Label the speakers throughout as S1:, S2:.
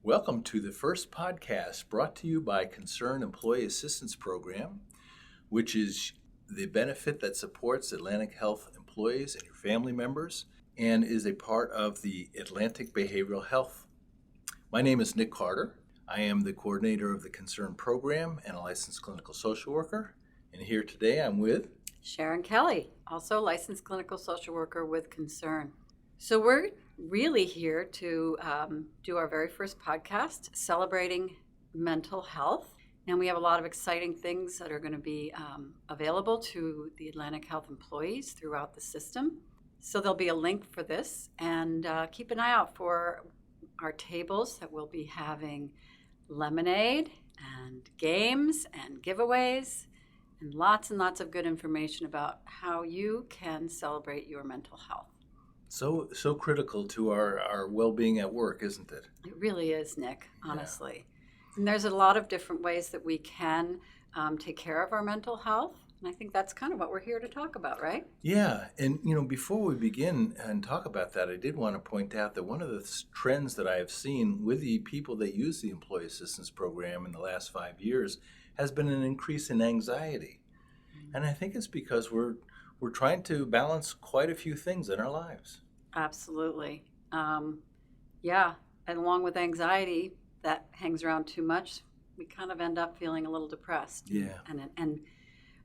S1: Welcome to the first podcast brought to you by Concern Employee Assistance Program, which is the benefit that supports Atlantic Health employees and your family members and is a part of the Atlantic Behavioral Health. My name is Nick Carter. I am the coordinator of the Concern Program and a licensed clinical social worker. And here today I'm with
S2: Sharon Kelly, also licensed clinical social worker with Concern. So we're really here to do our very first podcast celebrating mental health. And we have a lot of exciting things that are going to be available to the Atlantic Health employees throughout the system. So there'll be a link for this, and keep an eye out for our tables that we'll be having lemonade and games and giveaways and lots of good information about how you can celebrate your mental health.
S1: So critical to our well-being at work, isn't it?
S2: It really is, Nick, honestly. Yeah. And there's a lot of different ways that we can take care of our mental health. And I think that's kind of what we're here to talk about, right?
S1: Yeah. And, before we begin and talk about that, I did want to point out that one of the trends that I have seen with the people that use the Employee Assistance Program in the last 5 years has been an increase in anxiety. Mm-hmm. And I think it's because we're trying to balance quite a few things in our lives.
S2: Absolutely. Yeah. And along with anxiety that hangs around too much, we kind of end up feeling a little depressed.
S1: Yeah.
S2: And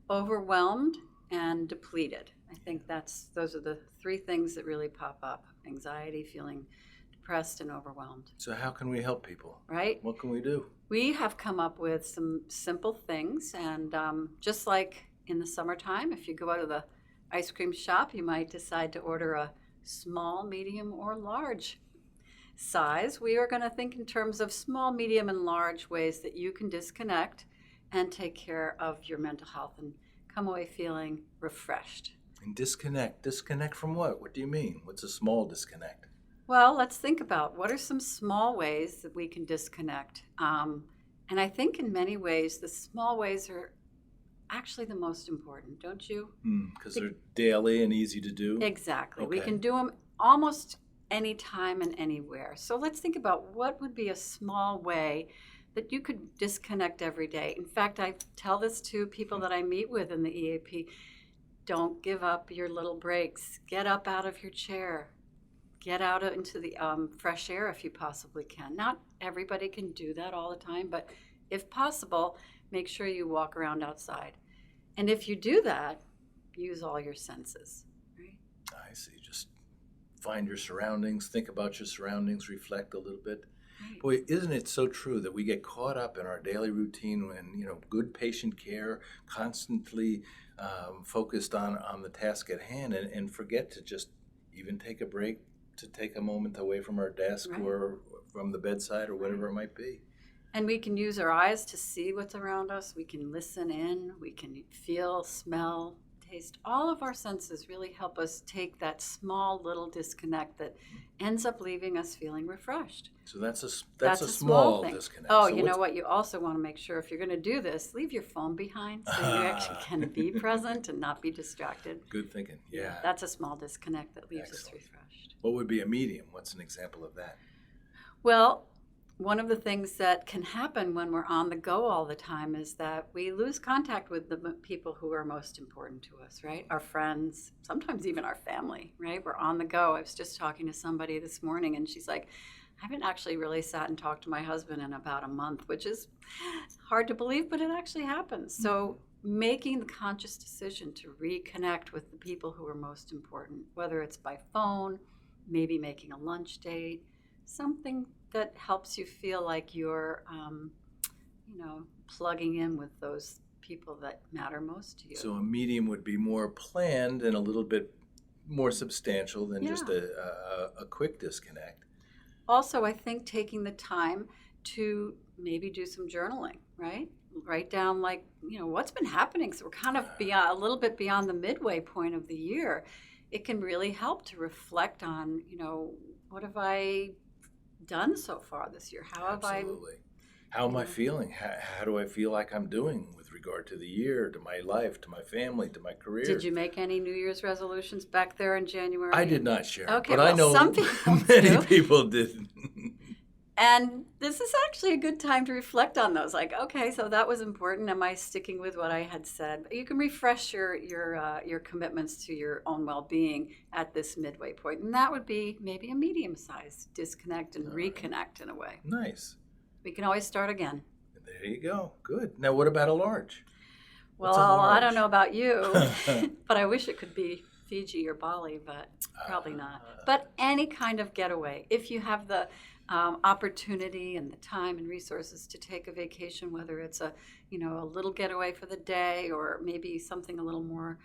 S2: overwhelmed and depleted. I think those are the three things that really pop up: anxiety, feeling depressed, and overwhelmed.
S1: So how can we help people?
S2: Right?
S1: What can we do?
S2: We have come up with some simple things, and just like in the summertime, if you go out of the ice cream shop, you might decide to order a small, medium, or large size. We are going to think in terms of small, medium, and large ways that you can disconnect and take care of your mental health and come away feeling refreshed.
S1: And disconnect. Disconnect from what? What do you mean? What's a small disconnect?
S2: Well, let's think about what are some small ways that we can disconnect. And I think in many ways, the small ways are actually the most important, don't you?
S1: Because they're daily and easy to do?
S2: Exactly.
S1: Okay.
S2: We can do them almost anytime and anywhere. So let's think about what would be a small way that you could disconnect every day. In fact, I tell this to people that I meet with in the EAP. Don't give up your little breaks. Get up out of your chair. Get out into the fresh air if you possibly can. Not everybody can do that all the time, but if possible, make sure you walk around outside. And if you do that, use all your senses. Right?
S1: I see. Just find your surroundings, think about your surroundings, reflect a little bit.
S2: Right.
S1: Boy, isn't it so true that we get caught up in our daily routine when, good patient care, constantly focused on the task at hand and forget to just even take a break, to take a moment away from our desk
S2: Right.
S1: or from the bedside or whatever it might be.
S2: And we can use our eyes to see what's around us. We can listen in. We can feel, smell, taste. All of our senses really help us take that small little disconnect that ends up leaving us feeling refreshed.
S1: So that's a
S2: small
S1: small
S2: thing.
S1: disconnect.
S2: Oh,
S1: So
S2: you know what? You also want to make sure if you're going to do this, leave your phone behind so you actually can be present and not be distracted.
S1: Good thinking. Yeah.
S2: That's a small disconnect that leaves us
S1: Excellent.
S2: refreshed.
S1: What would be a medium? What's an example of that?
S2: Well, one of the things that can happen when we're on the go all the time is that we lose contact with the people who are most important to us, right? Our friends, sometimes even our family, right? We're on the go. I was just talking to somebody this morning and she's like, I haven't actually really sat and talked to my husband in about a month, which is hard to believe, but it actually happens. So making the conscious decision to reconnect with the people who are most important, whether it's by phone, maybe making a lunch date, something that helps you feel like you're, plugging in with those people that matter most to you.
S1: So a medium would be more planned and a little bit more substantial than just a quick disconnect.
S2: Also, I think taking the time to maybe do some journaling, right? Write down what's been happening. So we're kind of a little bit beyond the midway point of the year. It can really help to reflect on, what have I done so far this year?
S1: Absolutely. How am I feeling? How do I feel like I'm doing with regard to the year, to my life, to my family, to my career?
S2: Did you make any New Year's resolutions back there in January?
S1: I did not share,
S2: Okay,
S1: but I know
S2: some people
S1: many
S2: do.
S1: people did.
S2: And this is actually a good time to reflect on those. Like, okay, so that was important. Am I sticking with what I had said? You can refresh your commitments to your own well-being at this midway point, and that would be maybe a medium-sized disconnect and reconnect in a way.
S1: Nice.
S2: We can always start again.
S1: There you go. Good. Now, what about a large?
S2: Well,
S1: What's a large?
S2: I don't know about you, but I wish it could be Fiji or Bali, but probably not. But any kind of getaway, if you have the opportunity and the time and resources to take a vacation, whether it's a little getaway for the day or maybe something a little more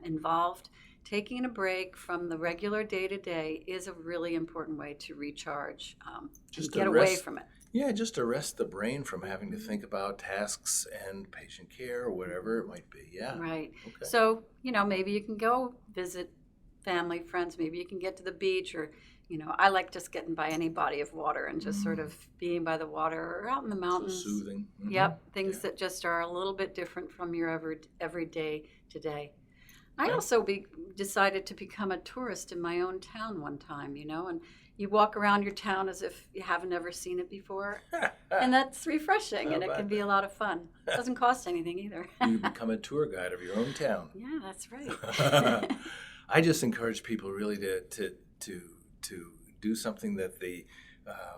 S2: involved, taking a break from the regular day-to-day is a really important way to recharge and get away from it.
S1: Yeah, just to rest the brain from having to think about tasks and patient care or whatever it might be. Yeah.
S2: Right.
S1: Okay.
S2: So, maybe you can go visit family, friends. Maybe you can get to the beach or, I like just getting by any body of water and just sort of being by the water or out in the mountains.
S1: So soothing. Mm-hmm.
S2: Yep. Things that just are a little bit different from your everyday today. I also decided to become a tourist in my own town one time, and you walk around your town as if you haven't ever seen it before. And that's refreshing, and it can be a lot of fun. It doesn't cost anything either.
S1: You become a tour guide of your own town.
S2: Yeah, that's right.
S1: I just encourage people really to do something that they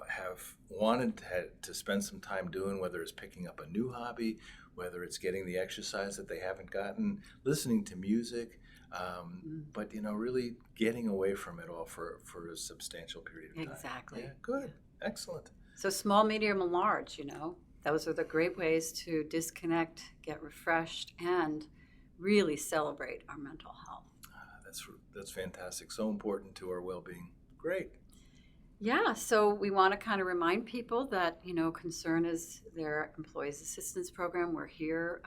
S1: have wanted to spend some time doing, whether it's picking up a new hobby, whether it's getting the exercise that they haven't gotten, listening to music, but really getting away from it all for a substantial period of time.
S2: Exactly.
S1: Yeah, good. Excellent.
S2: So small, medium, and large, those are the great ways to disconnect, get refreshed, and really celebrate our mental health.
S1: That's fantastic. So important to our well-being. Great.
S2: Yeah, so we want to kind of remind people that, Concern is their Employees Assistance Program. We're here.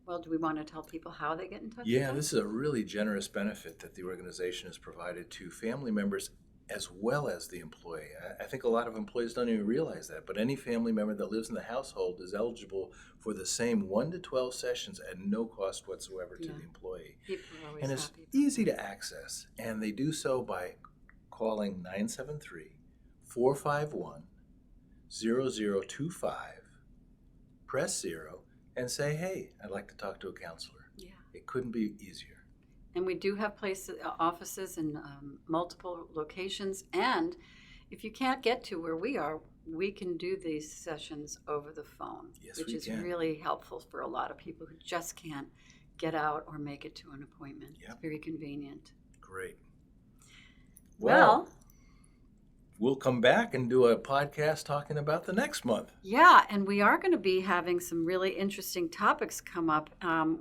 S2: Do we want to tell people how they get in touch with us?
S1: This is a really generous benefit that the organization has provided to family members as well as the employee. I think a lot of employees don't even realize that, but any family member that lives in the household is eligible for the same 1 to 12 sessions at no cost whatsoever to the employee.
S2: People are always
S1: and it's
S2: happy.
S1: easy to access, and they do so by calling 973-451-0025, press 0, and say, hey, I'd like to talk to a counselor.
S2: Yeah.
S1: It couldn't be easier.
S2: And we do have offices in multiple locations. And if you can't get to where we are, we can do these sessions over the phone, which is really helpful for a lot of people who just can't get out or make it to an appointment. Yep. It's very convenient.
S1: Great.
S2: Well,
S1: we'll come back and do a podcast talking about the next month.
S2: Yeah, and we are going to be having some really interesting topics come up.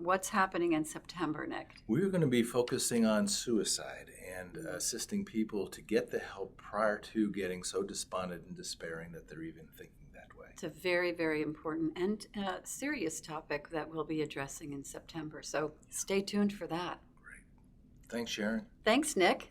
S2: What's happening in September, Nick?
S1: We're going to be focusing on suicide and assisting people to get the help prior to getting so despondent and despairing that they're even thinking that way.
S2: It's a very, very important and serious topic that we'll be addressing in September. So stay tuned for that.
S1: Great. Thanks, Sharon.
S2: Thanks, Nick.